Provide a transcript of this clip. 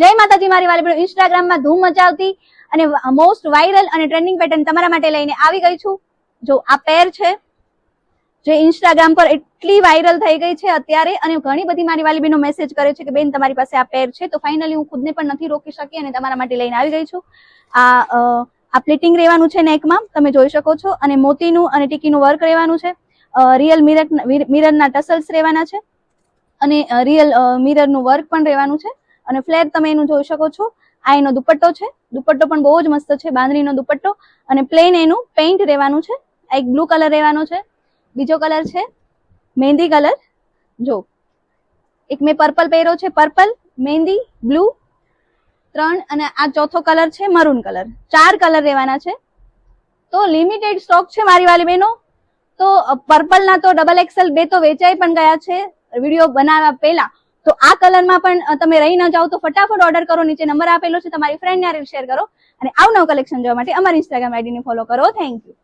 જય માતાજી મારી વાલી બહેનો, ઇન્સ્ટાગ્રામમાં ધૂમ મચાવતી અને મોસ્ટ વાયરલ અને ટ્રેન્ડિંગ પેટર્ન તમારા માટે લઈને આવી ગઈ છું. જો આ પેર છે જે ઇન્સ્ટાગ્રામ પર એટલી વાયરલ થઈ ગઈ છે અત્યારે, અને ઘણી બધી મારી વાલી બહેનો મેસેજ કરે છે કે બેન તમારી પાસે આ પેર છે. તો ફાઇનલી હું ખુદને પણ નથી રોકી શકી અને તમારા માટે લઈને આવી ગઈ છું. આ પ્લેટિંગ રહેવાનું છે નેકમાં, તમે જોઈ શકો છો, અને મોતીનું અને ટીકીનું વર્ક રહેવાનું છે. રિયલ મિરરના ટસલ્સ રહેવાના છે અને રિયલ મિરરનું વર્ક પણ રહેવાનું છે. અને ફ્લેર તમે એનું જોઈ શકો છો. આ એનો દુપટ્ટો છે, દુપટ્ટો પણ બહુ જ મસ્ત છે, બાંધણીનો દુપટ્ટો, અને પ્લેન એનું પેઇન્ટ રહેવાનું છે. એક બ્લુ કલર રહેવાનો છે, બીજો કલર છે મહેંદી કલર. જો એક મેં પર્પલ પહેર્યો છે, પર્પલ, મહેંદી, બ્લુ 3, અને આ ચોથો કલર છે મરૂન કલર. 4 કલર રહેવાના છે. તો લિમિટેડ સ્ટોક છે મારી વાલી બહેનો. તો પર્પલ ના તો XXL 2 તો વેચાઈ પણ ગયા છે વિડીયો બનાવવા પહેલા. તો આ કલરમાં પણ તમે રહી ન જાઓ તો ફટાફટ ઓર્ડર કરો. નીચે નંબર આપેલો છે, તમારી ફ્રેન્ડને શેર કરો, અને આવનવ કલેક્શન જોવા માટે અમારી ઇન્સ્ટાગ્રામ આઈડીને ફોલો કરો. Thank you.